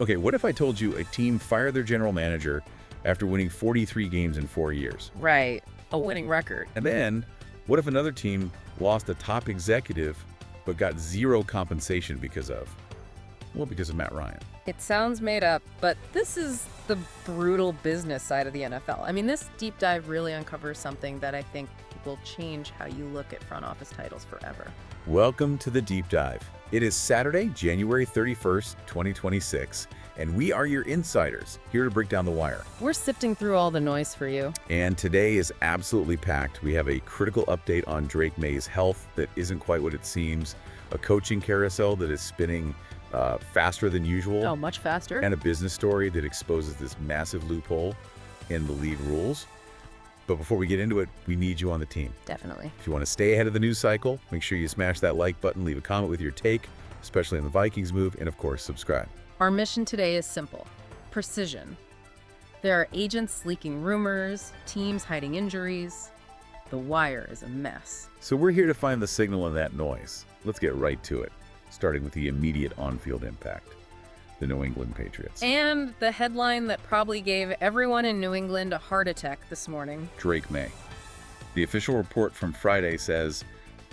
Okay, what if I told you a team fired their general manager after winning 43 games in 4 years? Right. A winning record. And then, what if another team lost a top executive but got zero compensation because of? Well, because of Matt Ryan. It sounds made up, but this is the brutal business side of the NFL. I mean, this deep dive really uncovers something that I think will change how you look at front office titles forever. Welcome to the Deep Dive. It is Saturday, January 31st, 2026, and we are your insiders, here to break down the wire. We're sifting through all the noise for you. And today is absolutely packed. We have a critical update on Drake Maye's health that isn't quite what it seems, a coaching carousel that is spinning faster than usual. Oh, much faster. And a business story that exposes this massive loophole in the league rules. But before we get into it, we need you on the team. Definitely. If you want to stay ahead of the news cycle, make sure you smash that like button, leave a comment with your take, especially on the Vikings move, and of course, subscribe. Our mission today is simple: precision. There are agents leaking rumors, teams hiding injuries. The wire is a mess. So we're here to find the signal in that noise. Let's get right to it, starting with the immediate on-field impact. The New England Patriots. And the headline that probably gave everyone in New England a heart attack this morning. Drake Maye. The official report from Friday says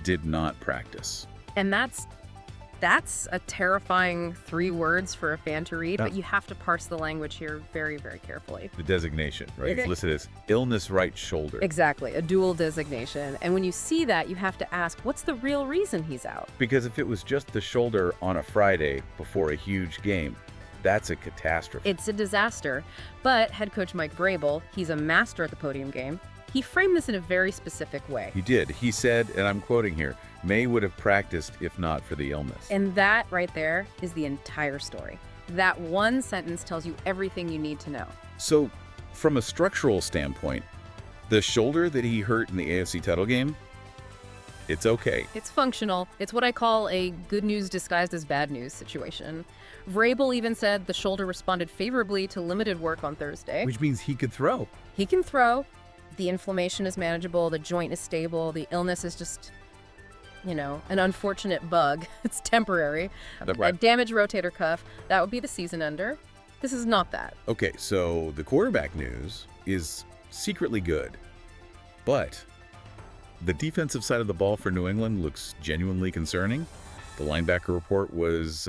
did not practice. And that's a terrifying 3 words for a fan to read, but you have to parse the language here very, very carefully. The designation, right? It's listed as illness right shoulder. Exactly, a dual designation. And when you see that, you have to ask, what's the real reason he's out? Because if it was just the shoulder on a Friday before a huge game, that's a catastrophe. It's a disaster. But head coach Mike Vrabel, he's a master at the podium game. He framed this in a very specific way. He did. He said, and I'm quoting here, Maye would have practiced if not for the illness. And that right there is the entire story. That one sentence tells you everything you need to know. So, from a structural standpoint, the shoulder that he hurt in the AFC title game, it's okay. It's functional. It's what I call a good news disguised as bad news situation. Vrabel even said the shoulder responded favorably to limited work on Thursday. Which means he could throw. He can throw. The inflammation is manageable. The joint is stable. The illness is just, an unfortunate bug. It's temporary. Right. A damaged rotator cuff, that would be the season ender. This is not that. Okay, so the quarterback news is secretly good, but the defensive side of the ball for New England looks genuinely concerning. The linebacker report was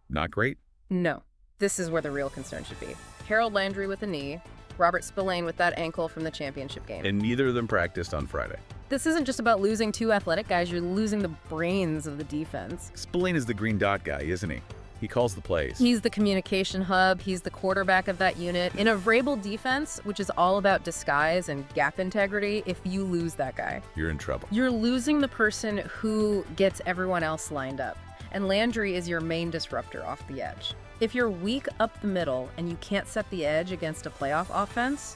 not great. No, this is where the real concern should be. Harold Landry with a knee, Robert Spillane with that ankle from the championship game. And neither of them practiced on Friday. This isn't just about losing 2 athletic guys, you're losing the brains of the defense. Spillane is the green dot guy, isn't he? He calls the plays. He's the communication hub, he's the quarterback of that unit. In a Vrabel defense, which is all about disguise and gap integrity, if you lose that guy, you're in trouble. You're losing the person who gets everyone else lined up. And Landry is your main disruptor off the edge. If you're weak up the middle and you can't set the edge against a playoff offense,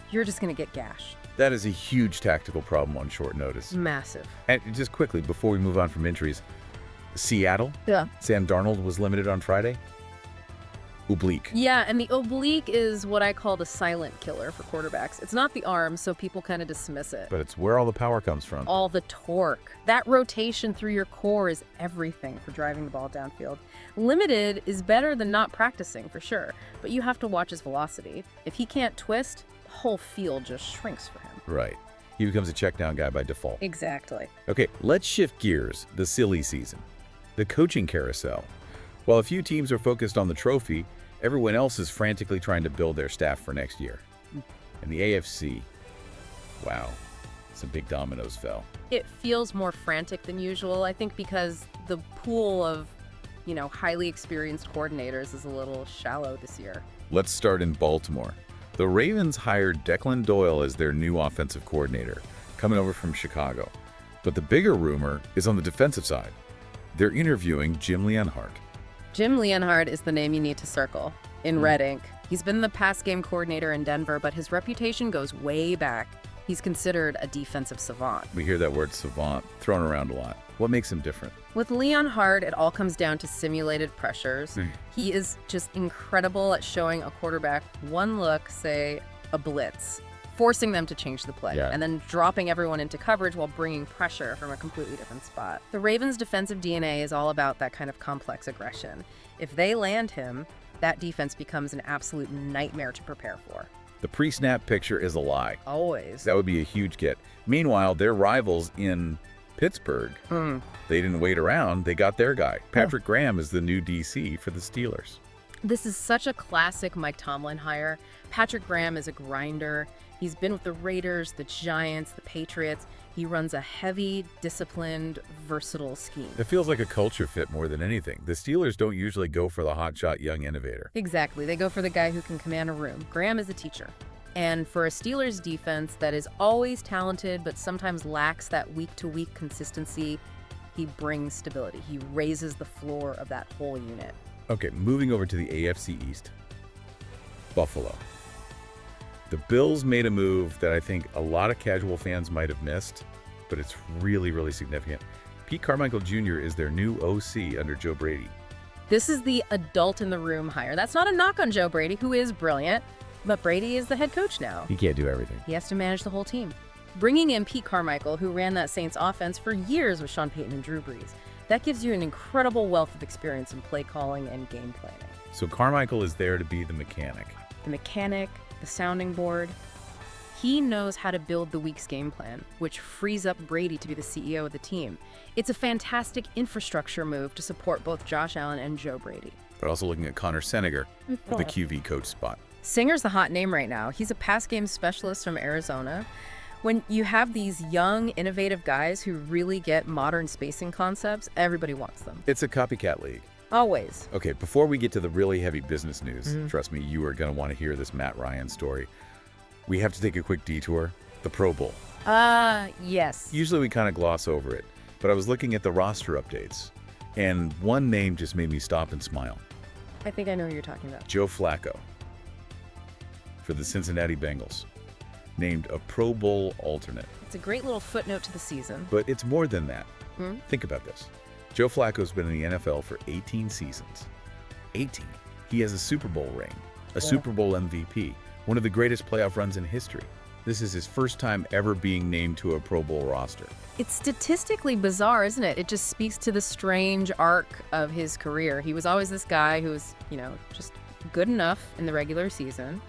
you're just going to get gashed. That is a huge tactical problem on short notice. Massive. And just quickly, before we move on from injuries, Seattle? Yeah. Sam Darnold was limited on Friday? Oblique. Yeah, and the oblique is what I call the silent killer for quarterbacks. It's not the arm, so people kind of dismiss it. But it's where all the power comes from. All the torque. That rotation through your core is everything for driving the ball downfield. Limited is better than not practicing, for sure, but you have to watch his velocity. If he can't twist, the whole field just shrinks for him. Right. He becomes a check down guy by default. Exactly. Okay, let's shift gears. The silly season. The coaching carousel. While a few teams are focused on the trophy, everyone else is frantically trying to build their staff for next year. And the AFC, wow, some big dominoes fell. It feels more frantic than usual, I think, because the pool of, highly experienced coordinators is a little shallow this year. Let's start in Baltimore. The Ravens hired Declan Doyle as their new offensive coordinator, coming over from Chicago. But the bigger rumor is on the defensive side. They're interviewing Jim Leonhard. Jim Leonhard is the name you need to circle in red ink. He's been the pass game coordinator in Denver, but his reputation goes way back. He's considered a defensive savant. We hear that word savant thrown around a lot. What makes him different? With Leonhard, it all comes down to simulated pressures. He is just incredible at showing a quarterback one look, say a blitz, forcing them to change the play, and then dropping everyone into coverage while bringing pressure from a completely different spot. The Ravens' defensive DNA is all about that kind of complex aggression. If they land him, that defense becomes an absolute nightmare to prepare for. The pre-snap picture is a lie. Always. That would be a huge get. Meanwhile, their rivals in Pittsburgh, they didn't wait around. They got their guy. Patrick Graham is the new DC for the Steelers. This is such a classic Mike Tomlin hire. Patrick Graham is a grinder. He's been with the Raiders, the Giants, the Patriots. He runs a heavy, disciplined, versatile scheme. It feels like a culture fit more than anything. The Steelers don't usually go for the hotshot young innovator. Exactly. They go for the guy who can command a room. Graham is a teacher. And for a Steelers defense that is always talented but sometimes lacks that week-to-week consistency, he brings stability. He raises the floor of that whole unit. Okay, moving over to the AFC East. Buffalo. The Bills made a move that I think a lot of casual fans might have missed, but it's really, really significant. Pete Carmichael Jr. is their new OC under Joe Brady. This is the adult in the room hire. That's not a knock on Joe Brady, who is brilliant, but Brady is the head coach now. He can't do everything. He has to manage the whole team. Bringing in Pete Carmichael, who ran that Saints offense for years with Sean Payton and Drew Brees, that gives you an incredible wealth of experience in play calling and game planning. So Carmichael is there to be the mechanic. The mechanic, the sounding board. He knows how to build the week's game plan, which frees up Brady to be the CEO of the team. It's a fantastic infrastructure move to support both Josh Allen and Joe Brady. But also looking at Connor Senegar for the QB coach spot. Singer's the hot name right now. He's a pass game specialist from Arizona. When you have these young, innovative guys who really get modern spacing concepts, everybody wants them. It's a copycat league. Always. Okay, before we get to the really heavy business news, trust me, you are going to want to hear this Matt Ryan story. We have to take a quick detour. The Pro Bowl. Yes. Usually we kind of gloss over it, but I was looking at the roster updates, and one name just made me stop and smile. I think I know who you're talking about. Joe Flacco for the Cincinnati Bengals, named a Pro Bowl alternate. It's a great little footnote to the season. But it's more than that. Think about this. Joe Flacco's been in the NFL for 18 seasons. 18. He has a Super Bowl ring, a Super Bowl MVP, one of the greatest playoff runs in history. This is his first time ever being named to a Pro Bowl roster. It's statistically bizarre, isn't it? It just speaks to the strange arc of his career. He was always this guy who was, just good enough in the regular season,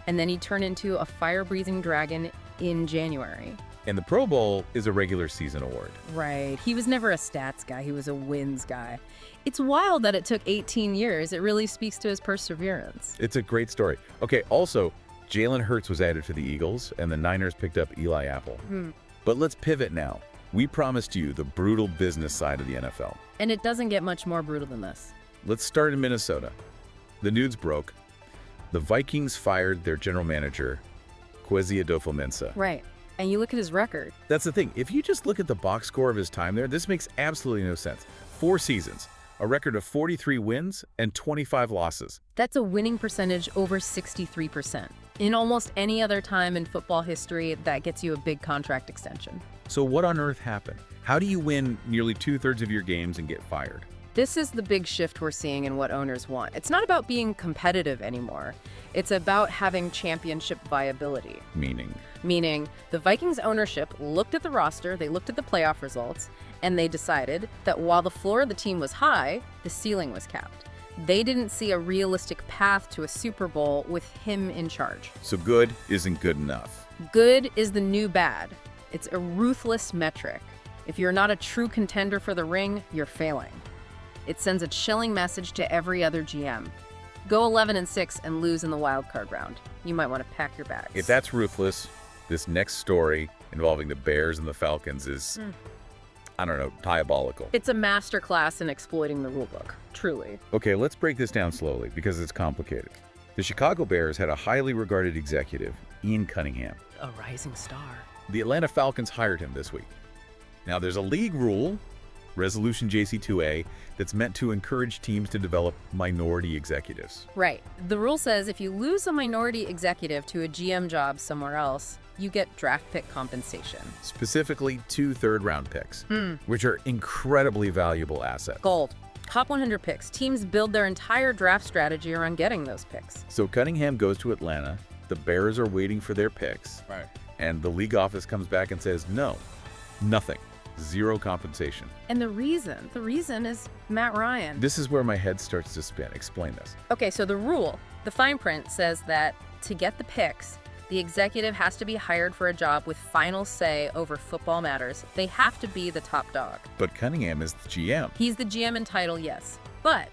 and then he'd turn into a fire-breathing dragon in January. And the Pro Bowl is a regular season award. Right. He was never a stats guy. He was a wins guy. It's wild that it took 18 years. It really speaks to his perseverance. It's a great story. Okay, also, Jalen Hurts was added to the Eagles, and the Niners picked up Eli Apple. But let's pivot now. We promised you the brutal business side of the NFL. And it doesn't get much more brutal than this. Let's start in Minnesota. The news broke. The Vikings fired their general manager, Kwesi Adofo-Mensah. Right. And you look at his record. That's the thing. If you just look at the box score of his time there, this makes absolutely no sense. 4 seasons, a record of 43 wins and 25 losses. That's a winning percentage over 63%. In almost any other time in football history, that gets you a big contract extension. So what on earth happened? How do you win nearly 2/3 of your games and get fired? This is the big shift we're seeing in what owners want. It's not about being competitive anymore. It's about having championship viability. Meaning, the Vikings ownership looked at the roster, they looked at the playoff results, and they decided that while the floor of the team was high, the ceiling was capped. They didn't see a realistic path to a Super Bowl with him in charge. So good isn't good enough. Good is the new bad. It's a ruthless metric. If you're not a true contender for the ring, you're failing. It sends a chilling message to every other GM. Go 11-6 and lose in the wild card round. You might want to pack your bags. If that's ruthless, this next story involving the Bears and the Falcons is, diabolical. It's a masterclass in exploiting the rulebook, truly. Okay, let's break this down slowly because it's complicated. The Chicago Bears had a highly regarded executive, Ian Cunningham. A rising star. The Atlanta Falcons hired him this week. Now, there's a league rule, Resolution JC2A, that's meant to encourage teams to develop minority executives. Right. The rule says if you lose a minority executive to a GM job somewhere else, you get draft pick compensation. Specifically, 2 third-round picks, which are incredibly valuable assets. Gold. Top 100 picks. Teams build their entire draft strategy around getting those picks. So Cunningham goes to Atlanta, the Bears are waiting for their picks, and the league office comes back and says, no, nothing. Zero compensation. And the reason is Matt Ryan. This is where my head starts to spin. Explain this. Okay, so the fine print says that to get the picks, the executive has to be hired for a job with final say over football matters. They have to be the top dog. But Cunningham is the GM. He's the GM in title, yes. But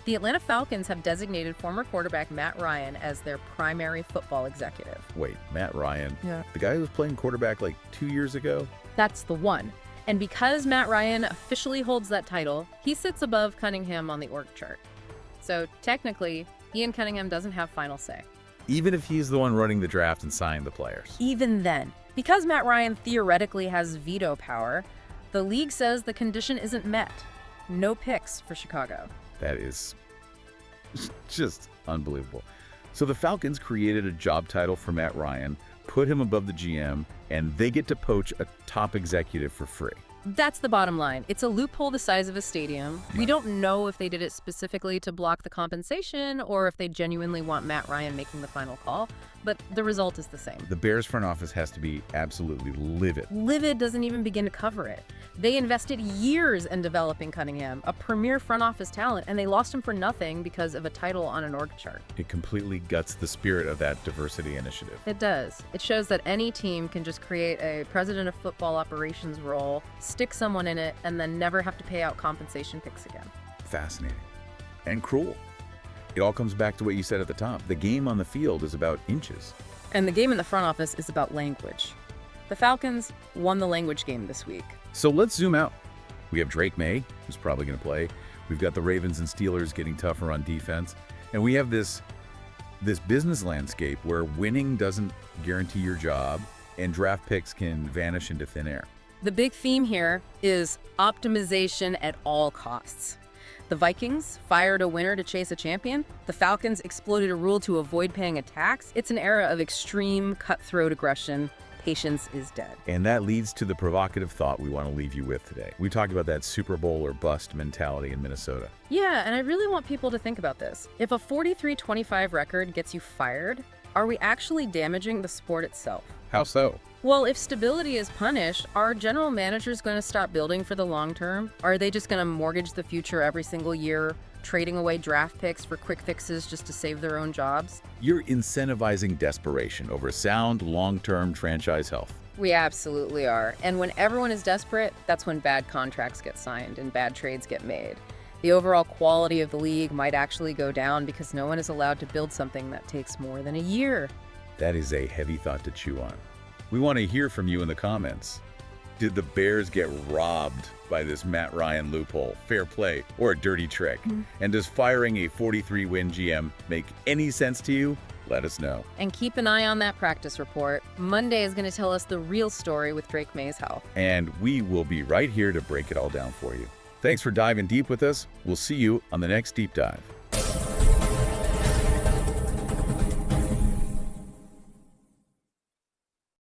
the Atlanta Falcons have designated former quarterback Matt Ryan as their primary football executive. Wait, Matt Ryan? Yeah. The guy who was playing quarterback like 2 years ago? That's the one. And because Matt Ryan officially holds that title, he sits above Cunningham on the org chart. So technically, Ian Cunningham doesn't have final say. Even if he's the one running the draft and signing the players. Even then, because Matt Ryan theoretically has veto power, the league says the condition isn't met. No picks for Chicago. That is just unbelievable. So the Falcons created a job title for Matt Ryan, put him above the GM, and they get to poach a top executive for free. That's the bottom line. It's a loophole the size of a stadium. We don't know if they did it specifically to block the compensation or if they genuinely want Matt Ryan making the final call, but the result is the same. The Bears front office has to be absolutely livid. Livid doesn't even begin to cover it. They invested years in developing Cunningham, a premier front office talent, and they lost him for nothing because of a title on an org chart. It completely guts the spirit of that diversity initiative. It does. It shows that any team can just create a president of football operations role, stick someone in it, and then never have to pay out compensation picks again. Fascinating. And cruel. It all comes back to what you said at the top. The game on the field is about inches. And the game in the front office is about language. The Falcons won the language game this week. So let's zoom out. We have Drake Maye, who's probably going to play. We've got the Ravens and Steelers getting tougher on defense. And we have this business landscape where winning doesn't guarantee your job and draft picks can vanish into thin air. The big theme here is optimization at all costs. The Vikings fired a winner to chase a champion. The Falcons exploded a rule to avoid paying a tax. It's an era of extreme cutthroat aggression. Patience is dead. And that leads to the provocative thought we want to leave you with today. We talked about that Super Bowl or bust mentality in Minnesota. Yeah, and I really want people to think about this. If a 43-25 record gets you fired, are we actually damaging the sport itself? How so? Well, if stability is punished, are general managers going to stop building for the long term? Are they just going to mortgage the future every single year, trading away draft picks for quick fixes just to save their own jobs? You're incentivizing desperation over sound, long-term franchise health. We absolutely are. And when everyone is desperate, that's when bad contracts get signed and bad trades get made. The overall quality of the league might actually go down because no one is allowed to build something that takes more than a year. That is a heavy thought to chew on. We want to hear from you in the comments. Did the Bears get robbed by this Matt Ryan loophole, fair play, or a dirty trick? And does firing a 43-win GM make any sense to you? Let us know. And keep an eye on that practice report. Monday is going to tell us the real story with Drake Maye's health. And we will be right here to break it all down for you. Thanks for diving deep with us. We'll see you on the next Deep Dive.